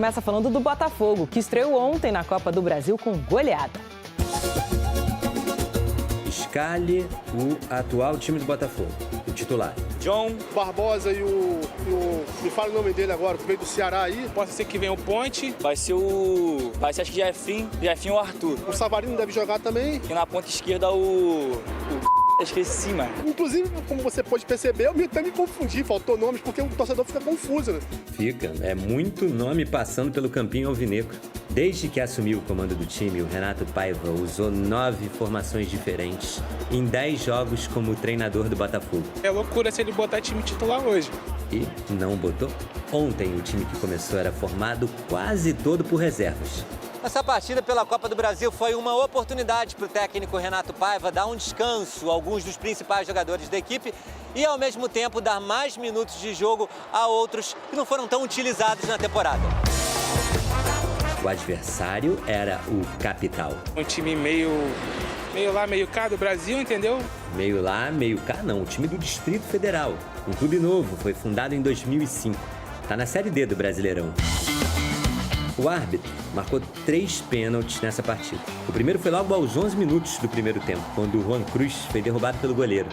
Começa falando do Botafogo, que estreou ontem na Copa do Brasil com goleada. Escale o atual time do Botafogo, o titular. John Barbosa e o me fala o nome dele agora, que veio do Ceará aí. Pode ser que venha o Ponte. Vai ser acho que Jefinho ou Arthur. O Savarino deve jogar também. E na ponta esquerda esqueci, mano. Inclusive, como você pode perceber, eu até me confundi, faltou nomes, porque o torcedor fica confuso, né? Fica, é muito nome passando pelo campinho alvinegro. Desde que assumiu o comando do time, o Renato Paiva usou 9 formações diferentes em 10 jogos como treinador do Botafogo. É loucura se ele botar time titular hoje. E não botou? Ontem o time que começou era formado quase todo por reservas. Essa partida pela Copa do Brasil foi uma oportunidade para o técnico Renato Paiva dar um descanso a alguns dos principais jogadores da equipe e, ao mesmo tempo, dar mais minutos de jogo a outros que não foram tão utilizados na temporada. O adversário era o Capital. Um time meio lá, meio cá do Brasil, entendeu? Meio lá, meio cá não, o time do Distrito Federal. Um clube novo, foi fundado em 2005. Está na Série D do Brasileirão. O árbitro marcou 3 pênaltis nessa partida. O primeiro foi logo aos 11 minutos do primeiro tempo, quando o Juan Cruz foi derrubado pelo goleiro.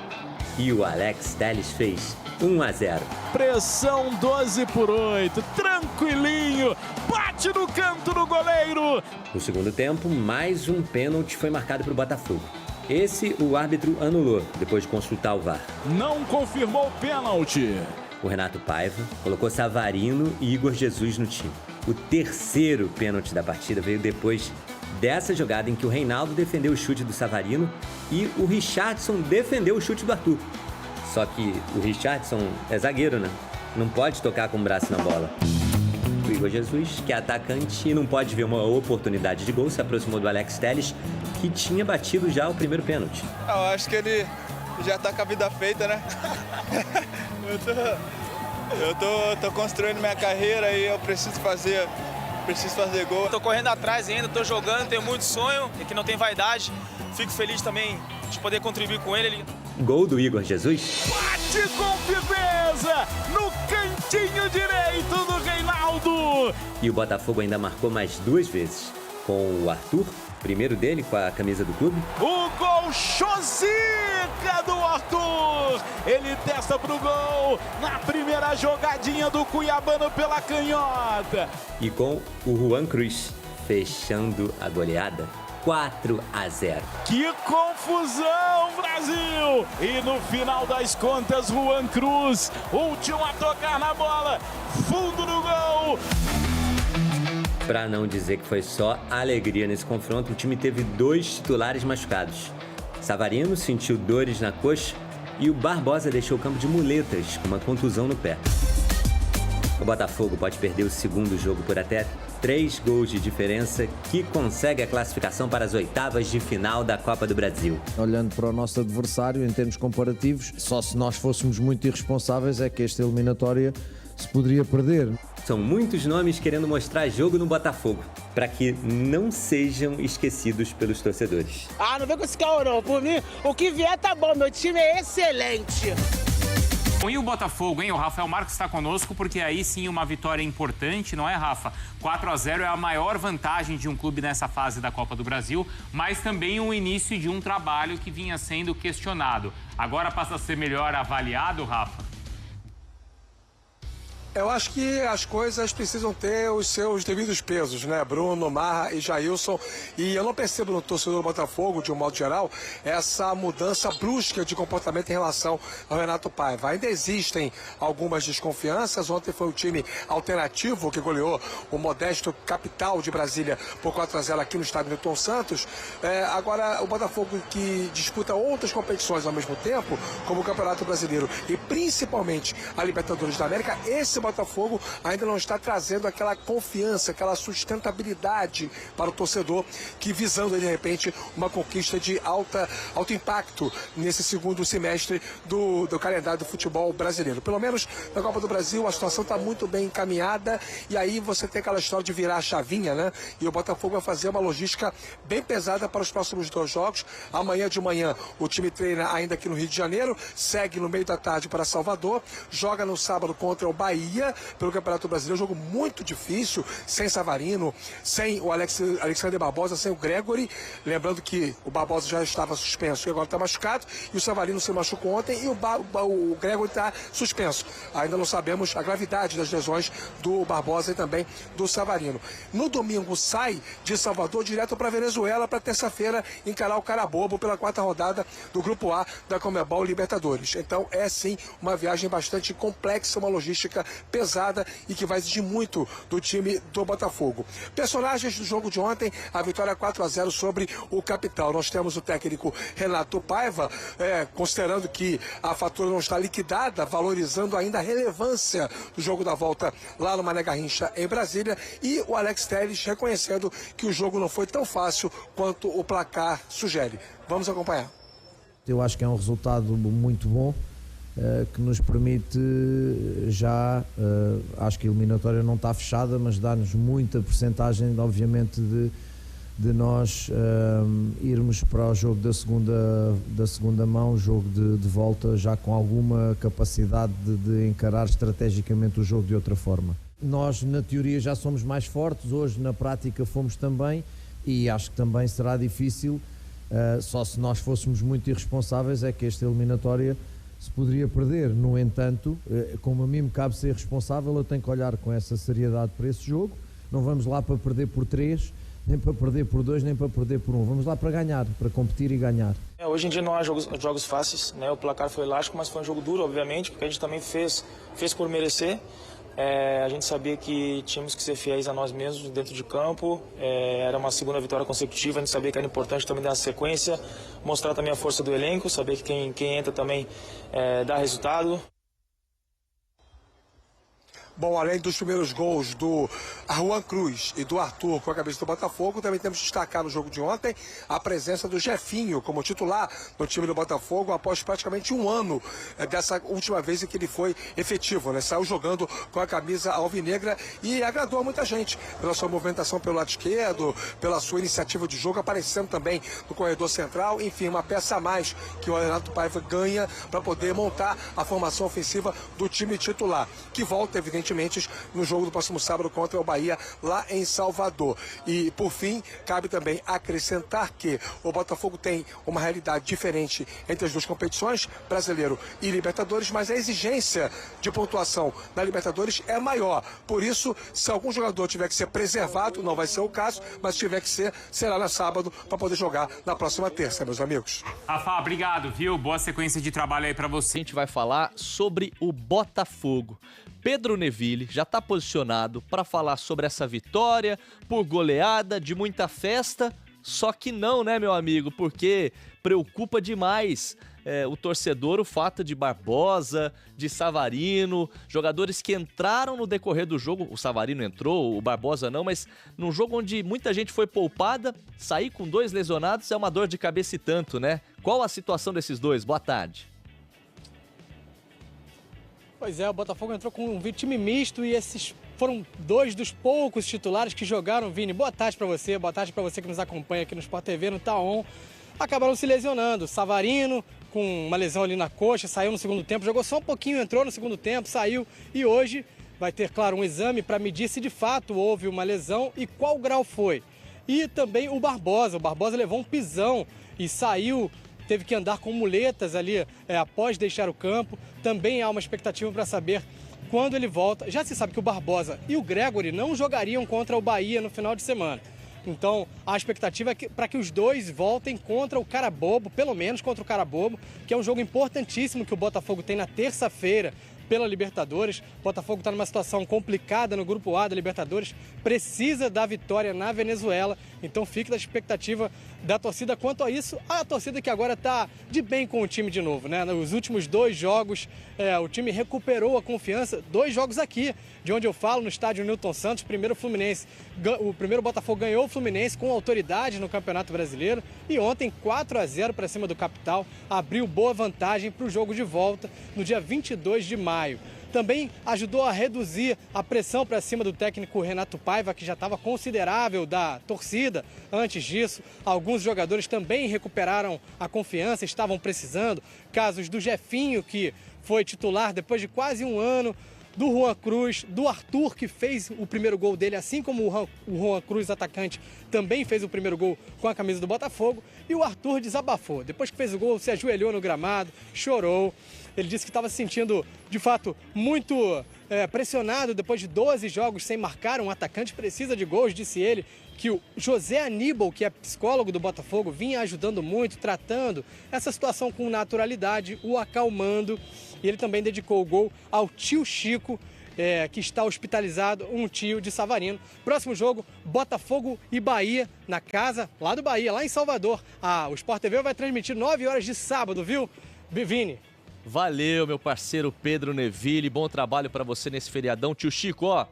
E o Alex Telles fez 1-0. Pressão 12/8, tranquilinho, bate no canto do goleiro. No segundo tempo, mais um pênalti foi marcado para o Botafogo. Esse o árbitro anulou, depois de consultar o VAR. Não confirmou o pênalti. O Renato Paiva colocou Savarino e Igor Jesus no time. O terceiro pênalti da partida veio depois dessa jogada em que o Reinaldo defendeu o chute do Savarino e o Richardson defendeu o chute do Arthur. Só que o Richardson é zagueiro, né? Não pode tocar com o braço na bola. O Igor Jesus, que é atacante e não pode ver uma oportunidade de gol, se aproximou do Alex Telles, que tinha batido já o primeiro pênalti. Eu acho que ele já tá com a vida feita, né? Eu tô construindo minha carreira e eu preciso fazer gol. Tô correndo atrás ainda, tô jogando, tenho muito sonho e que não tem vaidade. Fico feliz também de poder contribuir com ele. Gol do Igor Jesus. Bate com firmeza no cantinho direito do Reinaldo. E o Botafogo ainda marcou mais 2 vezes. Com o Arthur, primeiro dele com a camisa do clube. O gol chosica do Arthur. Ele testa pro gol na primeira jogadinha do cuiabano pela canhota. E com o Juan Cruz, fechando a goleada. 4-0. Que confusão, Brasil! E no final das contas, Juan Cruz, último a tocar na bola, fundo do gol. Para não dizer que foi só alegria nesse confronto, o time teve 2 titulares machucados. Savarino sentiu dores na coxa e o Barbosa deixou o campo de muletas com uma contusão no pé. O Botafogo pode perder o segundo jogo por até 3 gols de diferença, que consegue a classificação para as oitavas de final da Copa do Brasil. Olhando para o nosso adversário em termos comparativos, só se nós fôssemos muito irresponsáveis é que esta eliminatória se poderia perder. São muitos nomes querendo mostrar jogo no Botafogo, para que não sejam esquecidos pelos torcedores. Ah, não vem com esse caô não, por mim, o que vier tá bom, meu time é excelente. E o Botafogo, hein? O Rafael Marques está conosco porque aí sim uma vitória importante, não é, Rafa? 4-0 é a maior vantagem de um clube nessa fase da Copa do Brasil, mas também o início de um trabalho que vinha sendo questionado. Agora passa a ser melhor avaliado, Rafa? Eu acho que as coisas precisam ter os seus devidos pesos, né? Bruno, Marra e Jailson. E eu não percebo no torcedor do Botafogo, de um modo geral, essa mudança brusca de comportamento em relação ao Renato Paiva. Ainda existem algumas desconfianças. Ontem foi um time alternativo que goleou o modesto Capital de Brasília por 4-0 aqui no estádio Newton Santos. Agora, o Botafogo que disputa outras competições ao mesmo tempo, como o Campeonato Brasileiro e principalmente a Libertadores da América, esse Botafogo ainda não está trazendo aquela confiança, aquela sustentabilidade para o torcedor, que visando de repente uma conquista de alto impacto nesse segundo semestre do calendário do futebol brasileiro. Pelo menos na Copa do Brasil a situação está muito bem encaminhada e aí você tem aquela história de virar a chavinha, né? E o Botafogo vai fazer uma logística bem pesada para os próximos 2 jogos. Amanhã de manhã o time treina ainda aqui no Rio de Janeiro, segue no meio da tarde para Salvador, joga no sábado contra o Bahia Bahia pelo Campeonato Brasileiro, um jogo muito difícil, sem Savarino, sem o Alexander Barbosa, sem o Gregory. Lembrando que o Barbosa já estava suspenso e agora está machucado, e o Savarino se machucou ontem e o Gregory está suspenso. Ainda não sabemos a gravidade das lesões do Barbosa e também do Savarino. No domingo sai de Salvador direto para Venezuela para terça-feira encarar o Carabobo pela 4ª rodada do Grupo A da Conmebol Libertadores. Então é sim uma viagem bastante complexa, uma logística pesada e que vai exigir muito do time do Botafogo. Personagens do jogo de ontem, a vitória 4-0 sobre o Capital. Nós temos o técnico Renato Paiva, considerando que a fatura não está liquidada, valorizando ainda a relevância do jogo da volta lá no Mané Garrincha em Brasília, e o Alex Telles reconhecendo que o jogo não foi tão fácil quanto o placar sugere. Vamos acompanhar. Eu acho que é um resultado muito bom, que nos permite já, acho que a eliminatória não está fechada, mas dá-nos muita percentagem, obviamente, de nós irmos para o jogo da segunda mão, o jogo de volta, já com alguma capacidade de encarar estrategicamente o jogo de outra forma. Nós, na teoria, já somos mais fortes, hoje na prática fomos também, e acho que também será difícil, só se nós fôssemos muito irresponsáveis, é que esta eliminatória se poderia perder. No entanto, como a mim me cabe ser responsável, eu tenho que olhar com essa seriedade para esse jogo. Não vamos lá para perder por 3, nem para perder por 2, nem para perder por 1. Vamos lá para ganhar, para competir e ganhar. Hoje em dia não há jogos fáceis, né? O placar foi elástico, mas foi um jogo duro, obviamente, porque a gente também fez por merecer. A gente sabia que tínhamos que ser fiéis a nós mesmos dentro de campo. Era uma segunda vitória consecutiva, a gente sabia que era importante também dar sequência, mostrar também a força do elenco, saber que quem entra também dá resultado. Bom, além dos primeiros gols do Juan Cruz e do Arthur com a cabeça do Botafogo, também temos que destacar no jogo de ontem a presença do Jefinho como titular no time do Botafogo após praticamente um ano dessa última vez em que ele foi efetivo, né? Saiu jogando com a camisa alvinegra e agradou a muita gente pela sua movimentação pelo lado esquerdo, pela sua iniciativa de jogo, aparecendo também no corredor central. Enfim, uma peça a mais que o Renato Paiva ganha para poder montar a formação ofensiva do time titular, que volta, evidentemente, no jogo do próximo sábado contra o Bahia, lá em Salvador. E, por fim, cabe também acrescentar que o Botafogo tem uma realidade diferente entre as duas competições, Brasileiro e Libertadores, mas a exigência de pontuação na Libertadores é maior. Por isso, se algum jogador tiver que ser preservado, não vai ser o caso, mas se tiver que ser, será na sábado para poder jogar na próxima terça, meus amigos. Rafa, obrigado, viu? Boa sequência de trabalho aí para você. A gente vai falar sobre o Botafogo. Pedro Neville já está posicionado para falar sobre essa vitória por goleada, de muita festa, só que não, né, meu amigo, porque preocupa demais o torcedor o fato de Barbosa, de Savarino, jogadores que entraram no decorrer do jogo, o Savarino entrou, o Barbosa não, mas num jogo onde muita gente foi poupada, sair com 2 lesionados é uma dor de cabeça e tanto, né? Qual a situação desses dois? Boa tarde. Pois é, o Botafogo entrou com um time misto e esses foram 2 dos poucos titulares que jogaram. Vini, boa tarde para você que nos acompanha aqui no Sport TV, no Taon. Acabaram se lesionando. Savarino, com uma lesão ali na coxa, saiu no segundo tempo, jogou só um pouquinho, entrou no segundo tempo, saiu. E hoje vai ter, claro, um exame para medir se de fato houve uma lesão e qual grau foi. E também o Barbosa levou um pisão e saiu, teve que andar com muletas ali após deixar o campo. Também há uma expectativa para saber quando ele volta. Já se sabe que o Barbosa e o Gregory não jogariam contra o Bahia no final de semana. Então, a expectativa é para que os dois voltem contra o Carabobo, pelo menos contra o Carabobo, que é um jogo importantíssimo que o Botafogo tem na terça-feira pela Libertadores. O Botafogo está numa situação complicada no Grupo A da Libertadores, precisa da vitória na Venezuela, então fica da expectativa da torcida quanto a isso. A torcida que agora está de bem com o time de novo, né? Nos últimos 2 jogos, o time recuperou a confiança. 2 jogos aqui, de onde eu falo, no estádio Newton Santos. O primeiro Botafogo ganhou o Fluminense com autoridade no Campeonato Brasileiro e ontem 4-0 para cima do Capital, abriu boa vantagem para o jogo de volta no dia 22 de maio. Também ajudou a reduzir a pressão para cima do técnico Renato Paiva, que já estava considerável da torcida antes disso. Alguns jogadores também recuperaram a confiança, estavam precisando. Casos do Jefinho, que foi titular depois de quase um ano. do Juan Cruz, do Arthur, que fez o primeiro gol dele, assim como o Juan Cruz, atacante, também fez o primeiro gol com a camisa do Botafogo. E o Arthur desabafou. Depois que fez o gol, se ajoelhou no gramado, chorou. Ele disse que estava se sentindo, de fato, muito pressionado depois de 12 jogos sem marcar. Um atacante precisa de gols, disse ele, que o José Aníbal, que é psicólogo do Botafogo, vinha ajudando muito, tratando essa situação com naturalidade, o acalmando. E ele também dedicou o gol ao tio Chico, que está hospitalizado, um tio de Savarino. Próximo jogo, Botafogo e Bahia, na casa lá do Bahia, lá em Salvador. O Sport TV vai transmitir 9 horas de sábado, viu, Vini? Valeu, meu parceiro Pedro Neville, bom trabalho pra você nesse feriadão. Tio Chico, ó,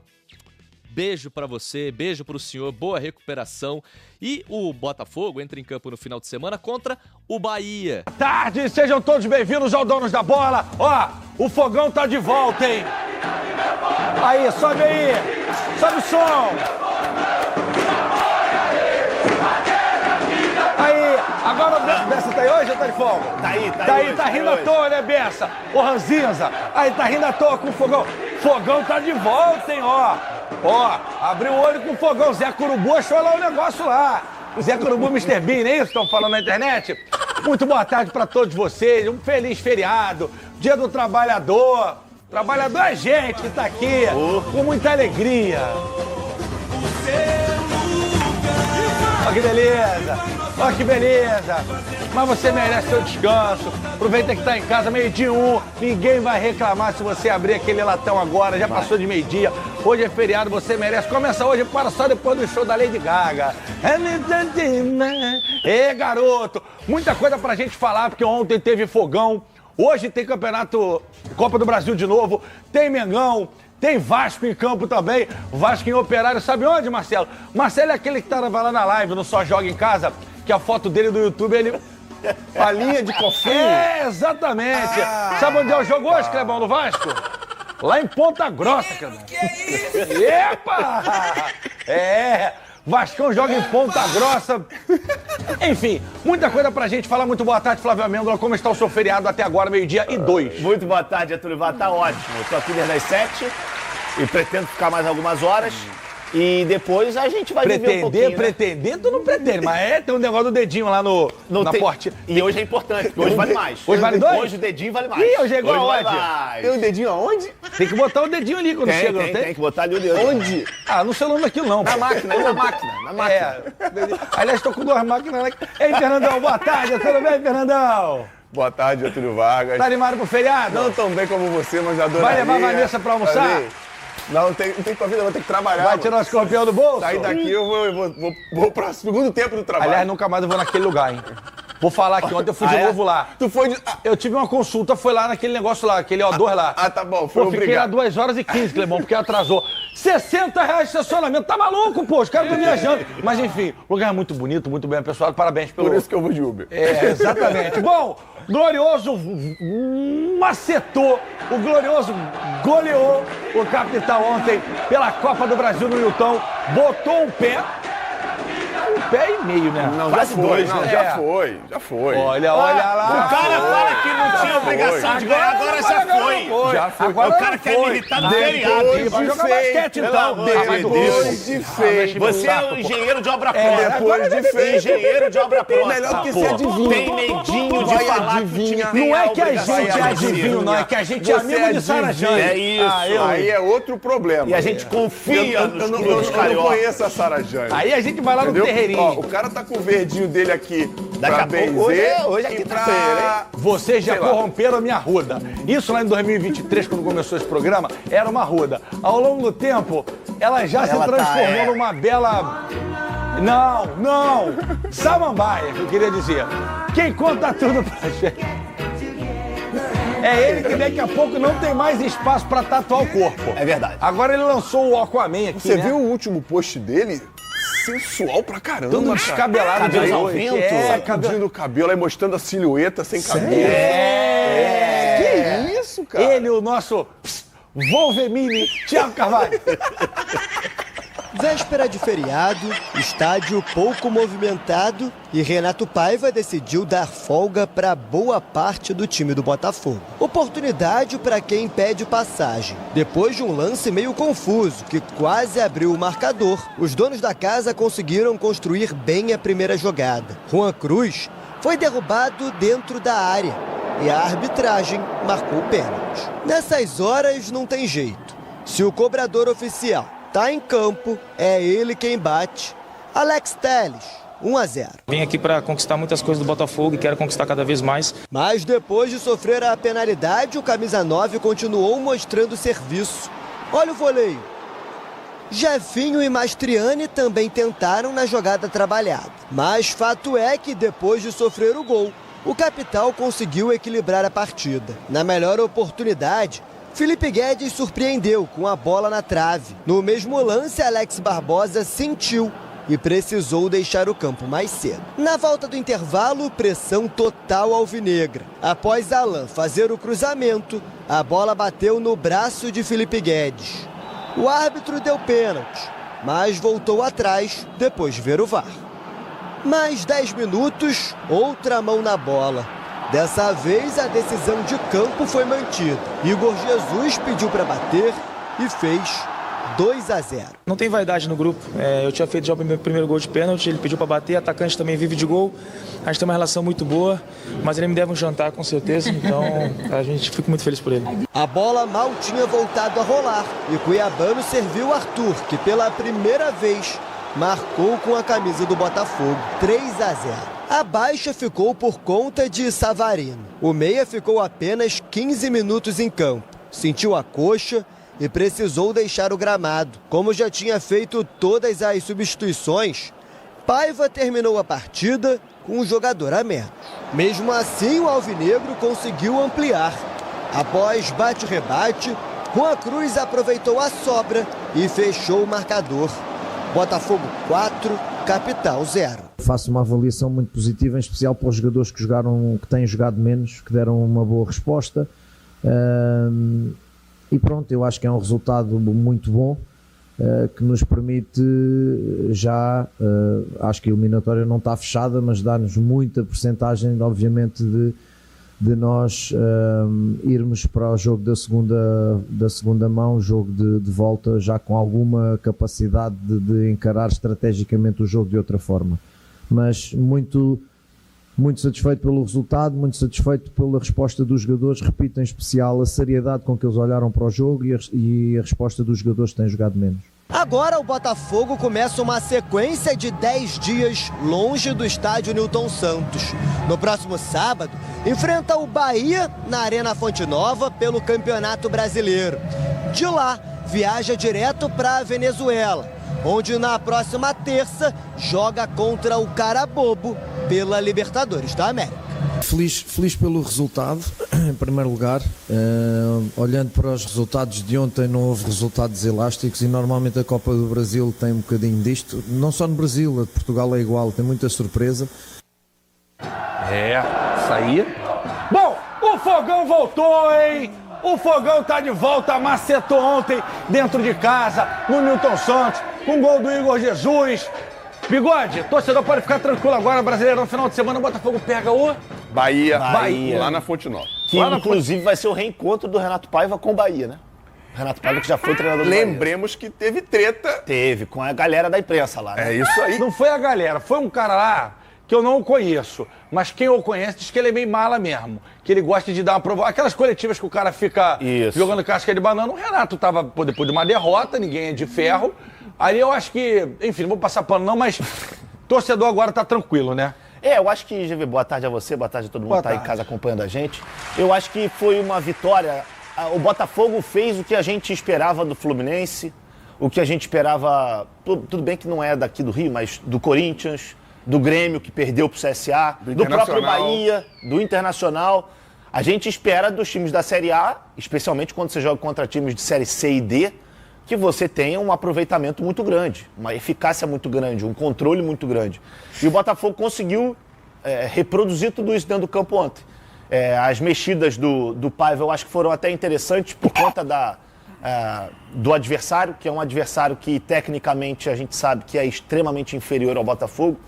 beijo pra você, beijo pro senhor, boa recuperação. E o Botafogo entra em campo no final de semana contra o Bahia. Boa tarde, sejam todos bem-vindos ao Donos da Bola. Ó, o fogão tá de volta, hein? Aí, sobe o som. Aí, agora o Bessa tá aí hoje ou tá de folga? Tá rindo à toa, né, Bessa? Ô, Ranzinza, aí tá rindo à toa com o fogão. Fogão tá de volta, hein, ó. Ó, abriu o olho com o fogão. Zé Curubu achou lá o negócio lá. Zé Curubu, Mr. Bean, não é isso que estão falando na internet? Muito boa tarde pra todos vocês. Um feliz feriado. Dia do Trabalhador. Trabalhador é gente que tá aqui com muita alegria. Ó que beleza. Ó que beleza. Mas você merece seu descanso. Aproveita que tá em casa, 12h01. Ninguém vai reclamar se você abrir aquele latão agora. Já passou de meio-dia. Hoje é feriado, você merece. Começa hoje, para só depois do show da Lady Gaga. Ê, garoto. Muita coisa pra gente falar, porque ontem teve fogão. Hoje tem campeonato Copa do Brasil de novo. Tem Mengão. Tem Vasco em campo também, Vasco em Operário. Sabe onde, Marcelo? Marcelo é aquele que tava lá na live, no Só Joga em Casa, que a foto dele do YouTube, ele... A linha de cofrinho? É, exatamente. Sabe onde é o jogo hoje, Clebão, do Vasco? Lá em Ponta Grossa, Clebão. Epa! É... Vascão joga em Ponta Grossa. Enfim, muita coisa pra gente falar. Muito boa tarde, Flávio Amêndola. Como está o seu feriado até agora, 12h02? Muito boa tarde, Getúlio Vargas. Tá ótimo. Estou aqui desde as 7 e pretendo ficar mais algumas horas. E depois a gente vai viver um pouquinho, Pretender, tu não pretende, mas tem um negócio do dedinho lá na porta. E hoje é importante, porque hoje vale mais. Hoje vale 2? Hoje o dedinho vale mais. Ih, hoje é igual aonde? Tem um dedinho aonde? Tem que botar o dedinho ali quando chega, não tem? Tem que botar ali o dedo. Onde? Ah, no celular daquilo não. Na máquina. Aliás, tô com 2 máquinas lá. Ei, Fernandão, boa tarde, tudo bem, Fernandão? Boa tarde, Getúlio Vargas. Tá animado pro feriado? Não tão bem como você, mas adoraria. Vai levar a Vanessa pra almoçar? Não tem pra vida, eu vou ter que trabalhar. Vai tirar o escorpião do bolso? Sair daqui, eu vou pro segundo tempo do trabalho. Aliás, nunca mais eu vou naquele lugar, hein? Vou falar que ontem eu fui de novo lá. Tu foi de... Eu tive uma consulta, foi lá naquele negócio lá, aquele O2 lá. Ah, tá bom, foi obrigado. Fiquei lá 2h15, Clebão, porque atrasou. R$60 de estacionamento, tá maluco, pô, os caras estão viajando. Mas enfim, o lugar é muito bonito, muito bem apessoado, parabéns pelo... Por isso que eu vou de Uber. É, exatamente. Bom, Glorioso macetou, o Glorioso goleou o Capital ontem pela Copa do Brasil no Newton, botou um pé e meio, né? Não, já foi. Olha lá. O cara fala que não tinha obrigação de ganhar, agora já foi. Já foi. O cara quer me irritar no feriado. Vai jogar basquete, então. Depois de feio. Você é o engenheiro de obra pronta. Depois de feio. Engenheiro de obra pronta. Melhor que você adivinha. Tem medinho de falar que não é que a gente é adivinho, não. É que a gente é amigo de Sarajane. É isso. Aí é outro problema. E a gente confia nos clubes cariocas. Eu não conheço a Sarajane. Aí a gente vai lá no terreirinho. Ó, o cara tá com o verdinho dele aqui Daqui a pouco, hoje é quinta-feira, hein? Vocês já corromperam a minha ruda. Isso lá em 2023, quando começou esse programa, era uma ruda. Ao longo do tempo, ela já se transformou numa bela... Não! Samambaia, que eu queria dizer. Quem conta tudo pra gente é ele que daqui a pouco não tem mais espaço pra tatuar o corpo. É verdade. Agora ele lançou o Aquaman aqui, Você viu o último post dele? Sensual pra caramba, todo descabelado, cabelo ao vento. Sacudindo o cabelo, aí mostrando a silhueta sem cabelo. Que isso, cara? Ele, o nosso Wolverine, Thiago Carvalho. Véspera de feriado, estádio pouco movimentado e Renato Paiva decidiu dar folga para boa parte do time do Botafogo. Oportunidade para quem pede passagem. Depois de um lance meio confuso, que quase abriu o marcador, os donos da casa conseguiram construir bem a primeira jogada. Juan Cruz foi derrubado dentro da área e a arbitragem marcou o pênalti. Nessas horas não tem jeito. Se o cobrador oficial tá em campo, é ele quem bate. Alex Telles, 1-0. Vim aqui para conquistar muitas coisas do Botafogo e quero conquistar cada vez mais. Mas depois de sofrer a penalidade, o camisa 9 continuou mostrando serviço. Olha o voleio. Jefinho e Mastriani também tentaram na jogada trabalhada. Mas fato é que depois de sofrer o gol, o Capital conseguiu equilibrar a partida. Na melhor oportunidade, Felipe Guedes surpreendeu com a bola na trave. No mesmo lance, Alex Barbosa sentiu e precisou deixar o campo mais cedo. Na volta do intervalo, pressão total alvinegra. Após Alan fazer o cruzamento, a bola bateu no braço de Felipe Guedes. O árbitro deu pênalti, mas voltou atrás depois de ver o VAR. Mais 10 minutos, outra mão na bola. Dessa vez, a decisão de campo foi mantida. Igor Jesus pediu para bater e fez 2-0. Não tem vaidade no grupo. Eu tinha feito já o primeiro gol de pênalti, ele pediu para bater, atacante também vive de gol. A gente tem uma relação muito boa, mas ele me deve um jantar com certeza, então a gente fica muito feliz por ele. A bola mal tinha voltado a rolar e Cuiabano serviu Arthur, que pela primeira vez marcou com a camisa do Botafogo, 3-0. A baixa ficou por conta de Savarino. O meia ficou apenas 15 minutos em campo. Sentiu a coxa e precisou deixar o gramado. Como já tinha feito todas as substituições, Paiva terminou a partida com um jogador a menos. Mesmo assim, o alvinegro conseguiu ampliar. Após bate-rebate, Juan Cruz aproveitou a sobra e fechou o marcador. Botafogo 4, Capital 0. Faço uma avaliação muito positiva, em especial para os jogadores que têm jogado menos, que deram uma boa resposta. E pronto, eu acho que é um resultado muito bom, que nos permite já, acho que a eliminatória não está fechada, mas dá-nos muita percentagem, obviamente, de nós irmos para o jogo da segunda mão, o jogo de volta, já com alguma capacidade de encarar estrategicamente o jogo de outra forma. Mas muito satisfeito pelo resultado, muito satisfeito pela resposta dos jogadores, repito, em especial a seriedade com que eles olharam para o jogo e a resposta dos jogadores que têm jogado menos. Agora o Botafogo começa uma sequência de 10 dias longe do estádio Newton Santos. No próximo sábado, enfrenta o Bahia na Arena Fonte Nova pelo Campeonato Brasileiro. De lá, viaja direto para a Venezuela, onde na próxima terça joga contra o Carabobo pela Libertadores da América. Feliz pelo resultado, em primeiro lugar. Olhando para os resultados de ontem, não houve resultados elásticos e normalmente a Copa do Brasil tem um bocadinho disto. Não só no Brasil, a de Portugal é igual, tem muita surpresa. Isso aí. Bom, o Fogão voltou, hein? O Fogão tá de volta, macetou ontem dentro de casa, no Newton Santos, com gol do Igor Jesus. Bigode, torcedor pode ficar tranquilo agora, brasileiro, no final de semana o Botafogo pega o... Bahia. Lá na Fonte Nova. Que inclusive vai ser o reencontro do Renato Paiva com o Bahia, né? O Renato Paiva que já foi treinador do Bahia. Lembremos que teve treta. Teve, com a galera da imprensa lá, né? É isso aí. Não foi a galera, foi um cara lá que eu não o conheço, mas quem o conhece diz que ele é meio mala mesmo, que ele gosta de dar uma prova. Aquelas coletivas que o cara fica jogando casca de banana, o Renato tava, depois de uma derrota, ninguém é de ferro, aí eu acho que, enfim, não vou passar pano não, mas torcedor agora tá tranquilo, né? Eu acho que, GV, boa tarde a você, boa tarde a todo mundo que tá em casa acompanhando a gente. Eu acho que foi uma vitória, o Botafogo fez o que a gente esperava do Fluminense, o que a gente esperava, tudo bem que não é daqui do Rio, mas do Corinthians, do Grêmio, que perdeu pro CSA, do próprio Bahia, do Internacional. A gente espera dos times da Série A, especialmente quando você joga contra times de Série C e D, que você tenha um aproveitamento muito grande, uma eficácia muito grande, um controle muito grande. E o Botafogo conseguiu reproduzir tudo isso dentro do campo ontem. As mexidas do Paiva eu acho que foram até interessantes por conta do adversário, que é um adversário que tecnicamente a gente sabe que é extremamente inferior ao Botafogo.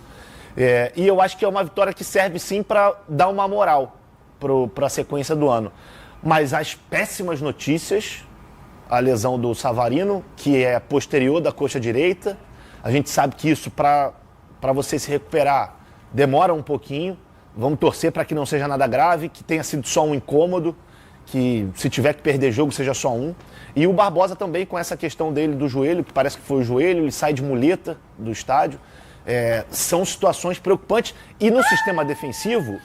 E eu acho que é uma vitória que serve sim para dar uma moral para a sequência do ano. Mas as péssimas notícias, a lesão do Savarino, que é posterior da coxa direita, a gente sabe que isso para você se recuperar demora um pouquinho. Vamos torcer para que não seja nada grave, que tenha sido só um incômodo, que se tiver que perder jogo seja só um. E o Barbosa também com essa questão dele do joelho, que parece que foi o joelho, ele sai de muleta do estádio. São situações preocupantes. E no sistema defensivo,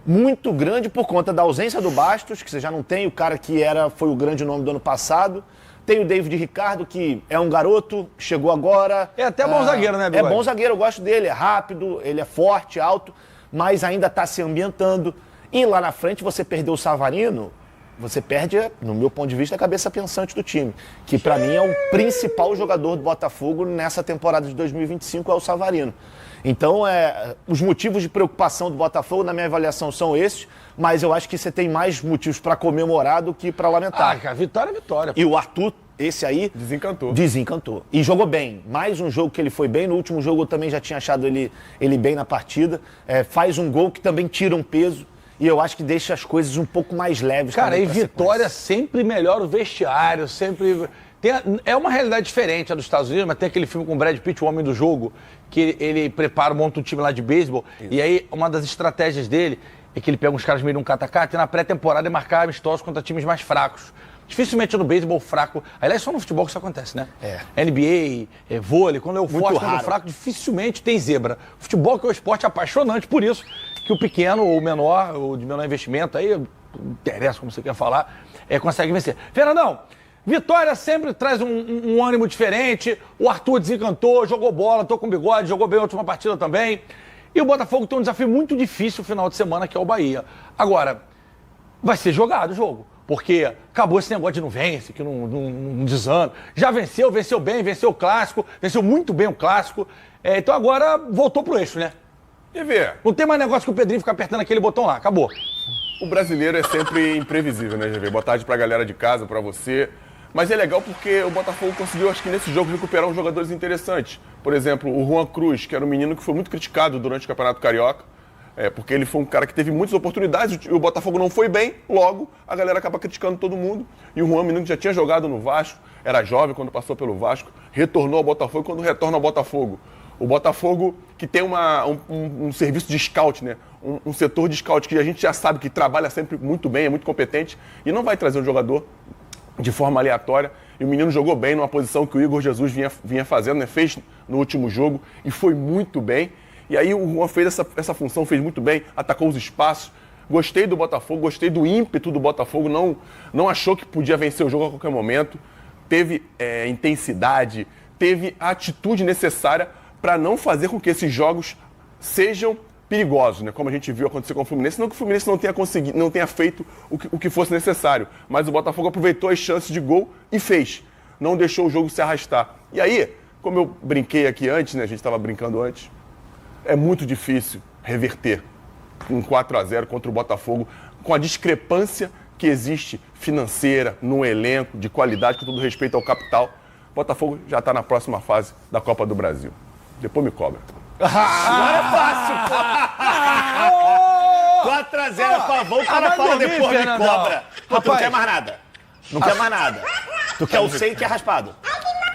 muito grande por conta da ausência do Bastos, que você já não tem o cara que foi o grande nome do ano passado. Tem o David Ricardo, que é um garoto, chegou agora. É até bom zagueiro, né, Bigode? É bom zagueiro, eu gosto dele, é rápido, ele é forte, alto, mas ainda está se ambientando. E lá na frente você perdeu o Savarino, você perde, no meu ponto de vista, a cabeça pensante do time. Que para mim é o principal jogador do Botafogo nessa temporada de 2025, é o Savarino. Então, os motivos de preocupação do Botafogo, na minha avaliação, são esses, mas eu acho que você tem mais motivos para comemorar do que para lamentar. Cara, vitória é vitória. E o Arthur, esse aí... Desencantou. E jogou bem. Mais um jogo que ele foi bem. No último jogo eu também já tinha achado ele bem na partida. Faz um gol que também tira um peso. E eu acho que deixa as coisas um pouco mais leves. Cara, e vitória sempre melhora o vestiário, sempre... É uma realidade diferente a dos Estados Unidos, mas tem aquele filme com o Brad Pitt, O Homem do Jogo, que ele prepara, monta um time lá de beisebol, e aí uma das estratégias dele é que ele pega uns caras meio de um cata-cata e na pré-temporada é marcar amistosos contra times mais fracos. Dificilmente no beisebol fraco. Aliás, só no futebol que isso acontece, né? NBA, vôlei, quando é o forte, quando é o fraco, dificilmente tem zebra. Futebol, que é um esporte apaixonante, por isso que o pequeno ou o menor, ou de menor investimento, aí não interessa como você quer falar, consegue vencer. Fernandão, vitória sempre traz um ânimo diferente. O Arthur desencantou, jogou bola, tô com bigode, jogou bem a última partida também. E o Botafogo tem um desafio muito difícil no final de semana, que é o Bahia. Agora, vai ser jogado o jogo. Porque acabou esse negócio de não vence, que não desanda. Já venceu bem, venceu o Clássico, venceu muito bem o Clássico. Então agora voltou pro eixo, né? Quer ver? Não tem mais negócio que o Pedrinho fica apertando aquele botão lá, acabou. O brasileiro é sempre imprevisível, né, GV? Boa tarde pra galera de casa, pra você. Mas é legal porque o Botafogo conseguiu, acho que nesse jogo, recuperar uns jogadores interessantes. Por exemplo, o Juan Cruz, que era um menino que foi muito criticado durante o Campeonato Carioca. Porque ele foi um cara que teve muitas oportunidades e o Botafogo não foi bem, logo a galera acaba criticando todo mundo. E o Juan, menino que já tinha jogado no Vasco, era jovem quando passou pelo Vasco, retornou ao Botafogo. Quando retorna ao Botafogo, o Botafogo que tem um serviço de scout, né? Um setor de scout que a gente já sabe que trabalha sempre muito bem, é muito competente e não vai trazer um jogador de forma aleatória. E o menino jogou bem numa posição que o Igor Jesus vinha fazendo, né? Fez no último jogo e foi muito bem. E aí o Juan fez essa função, fez muito bem, atacou os espaços. Gostei do Botafogo, gostei do ímpeto do Botafogo, não achou que podia vencer o jogo a qualquer momento. Teve intensidade, teve a atitude necessária para não fazer com que esses jogos sejam perigosos, né? Como a gente viu acontecer com o Fluminense. Não que o Fluminense não tenha feito o que fosse necessário, mas o Botafogo aproveitou as chances de gol e fez. Não deixou o jogo se arrastar. E aí, como eu brinquei aqui antes, né? A gente estava brincando antes, é muito difícil reverter um 4-0 contra o Botafogo com a discrepância que existe financeira, no elenco, de qualidade, com todo respeito ao capital. O Botafogo já está na próxima fase da Copa do Brasil. Depois me cobra. Agora é fácil, pô! 4-0 a favor, o cara fala depois me cobra. Pô, tu não quer mais nada. Não quer mais nada. Tu quer o 100 que é raspado.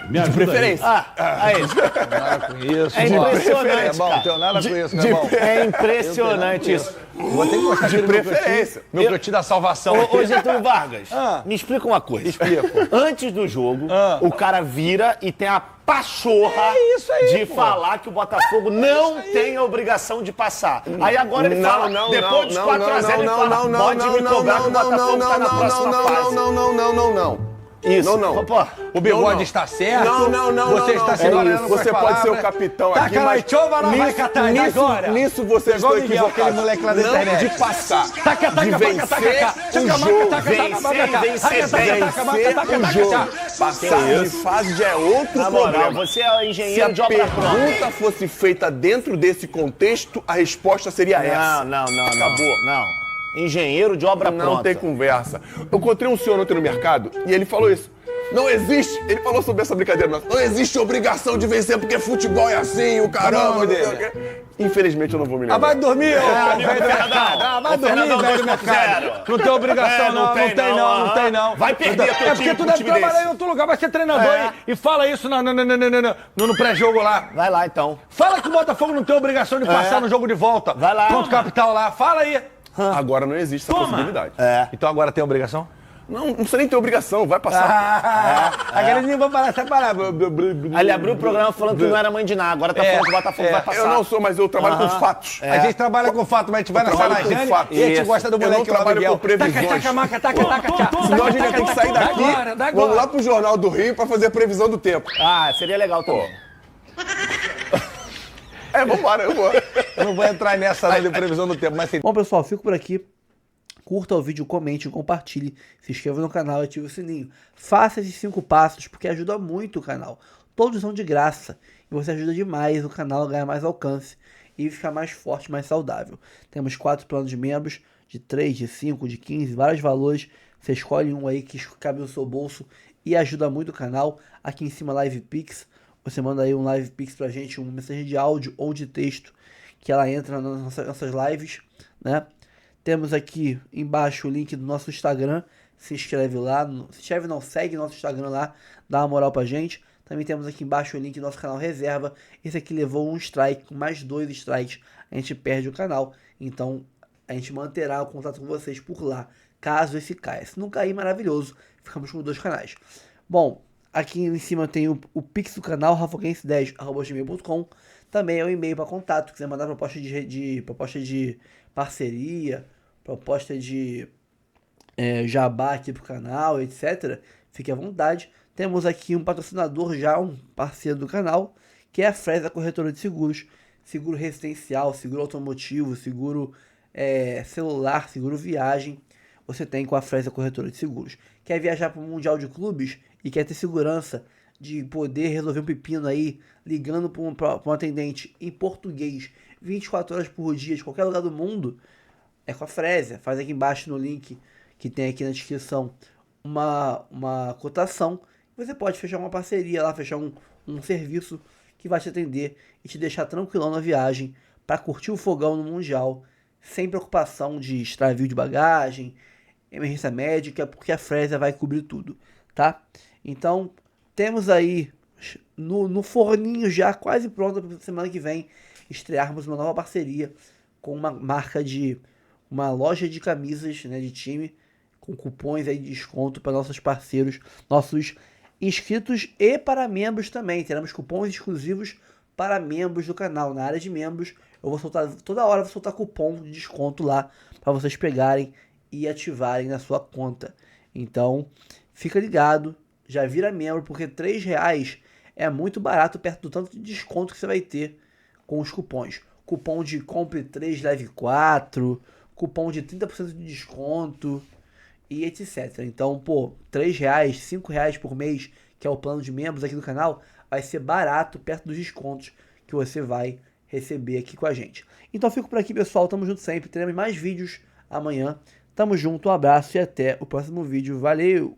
De preferência. Aí. Nada com isso. É impressionante, é bom, cara. não tenho nada com isso, meu irmão. É impressionante isso. Vou ter que mostrar de preferência. Meu cantinho da salvação. Ô, Getúlio Vargas, me explica uma coisa. Explica. Antes do jogo, o cara vira e tem a pachorra de falar que o Botafogo não tem a obrigação de passar. Aí agora ele fala, depois dos 4-0, ele fala, pode me cobrar que o Botafogo tá na próxima fase. Não. Isso. Não. Pô, o Bigode está certo. Não. Você está se enganando com as Você pode ser o capitão aqui, mas nisso você está equivocado. Aquele moleque lá da internet. De passar, de vencer o jogo, vencer o jogo. Passar de fase já é outro problema. Você é engenheiro de obra pronta. Se a pergunta fosse feita dentro desse contexto, a resposta seria essa. Não. Acabou. Não. Engenheiro de obra pronta. Não tem conversa. Eu encontrei um senhor ontem no mercado e ele falou isso. Não existe, ele falou sobre essa brincadeira, não existe obrigação de vencer porque futebol é assim, o caramba. Infelizmente eu não vou me lembrar. Vai dormir, velho do mercado. Vai dormir, velho do mercado. Não tem obrigação, não tem não. Vai perder teu time. É porque tu deve trabalhar em outro lugar, vai ser treinador e fala isso no pré-jogo lá. Vai lá, então. Fala que o Botafogo não tem obrigação de passar no jogo de volta. Vai lá. Contra o Capital lá, fala aí. Agora não existe essa possibilidade. Então agora tem obrigação? Não precisa nem ter obrigação, vai passar. Aquele nem vai parar essa parada. Ele abriu o programa falando que não era mãe de nada, agora tá falando que o Botafogo vai passar. Eu não sou, mas eu trabalho com fatos. A gente trabalha com fato, mas a gente vai na sala Jane e a gente gosta do moleque lá, Miguel. Eu não trabalho com previsões. Senão a gente vai ter que sair daqui, vamos lá pro Jornal do Rio pra fazer a previsão do tempo. Seria legal também. Vambora, eu vou. Eu não vou entrar nessa de previsão do tempo, mas sim. Bom, pessoal, fico por aqui. Curta o vídeo, comente, compartilhe, se inscreva no canal e ative o sininho. Faça esses 5 passos porque ajuda muito o canal. Todos são de graça e você ajuda demais o canal a ganhar mais alcance e ficar mais forte, mais saudável. Temos 4 planos de membros, de 3, de 5, de 15, vários valores. Você escolhe um aí que cabe no seu bolso e ajuda muito o canal. Aqui em cima, Live Pix. Você manda aí um Live Pix pra gente, uma mensagem de áudio ou de texto que ela entra nas nossas lives, né? Temos aqui embaixo o link do nosso Instagram, se inscreve lá, segue nosso Instagram lá, dá uma moral pra gente. Também temos aqui embaixo o link do nosso canal reserva, esse aqui levou um strike, com mais 2 strikes a gente perde o canal, então a gente manterá o contato com vocês por lá, caso esse caia. Se não cair, maravilhoso, ficamos com 2 canais. Bom, aqui em cima tem o Pix do canal, rafoguense10@gmail.com, também é o e-mail para contato, quiser mandar proposta de parceria, proposta de jabá aqui pro canal, etc. Fique à vontade. Temos aqui um patrocinador já, um parceiro do canal, que é a Fresa Corretora de Seguros. Seguro residencial, seguro automotivo, seguro celular, seguro viagem. Você tem com a Fresa Corretora de Seguros. Quer viajar para o Mundial de Clubes e quer ter segurança de poder resolver um pepino aí, ligando para um atendente em português, 24 horas por dia, de qualquer lugar do mundo, é com a Fresa. Faz aqui embaixo no link que tem aqui na descrição uma cotação. Você pode fechar uma parceria lá, fechar um serviço que vai te atender e te deixar tranquilão na viagem para curtir o fogão no Mundial, sem preocupação de extravio de bagagem, emergência médica, porque a Fresa vai cobrir tudo, tá? Então, temos aí no forninho já quase pronto para semana que vem estrearmos uma nova parceria com uma marca uma loja de camisas, né, de time, com cupons aí de desconto para nossos parceiros, nossos inscritos e para membros também. Teremos cupons exclusivos para membros do canal. Na área de membros, eu vou soltar, toda hora vou soltar cupom de desconto lá para vocês pegarem e ativarem na sua conta. Então, fica ligado, já vira membro, porque R$3 é muito barato perto do tanto de desconto que você vai ter com os cupons. Cupom de compre 3, leve 4, cupom de 30% de desconto e etc. Então, R$3, R$5 por mês, que é o plano de membros aqui do canal, vai ser barato perto dos descontos que você vai receber aqui com a gente. Então, fico por aqui, pessoal. Tamo junto sempre. Teremos mais vídeos amanhã. Tamo junto, um abraço e até o próximo vídeo. Valeu!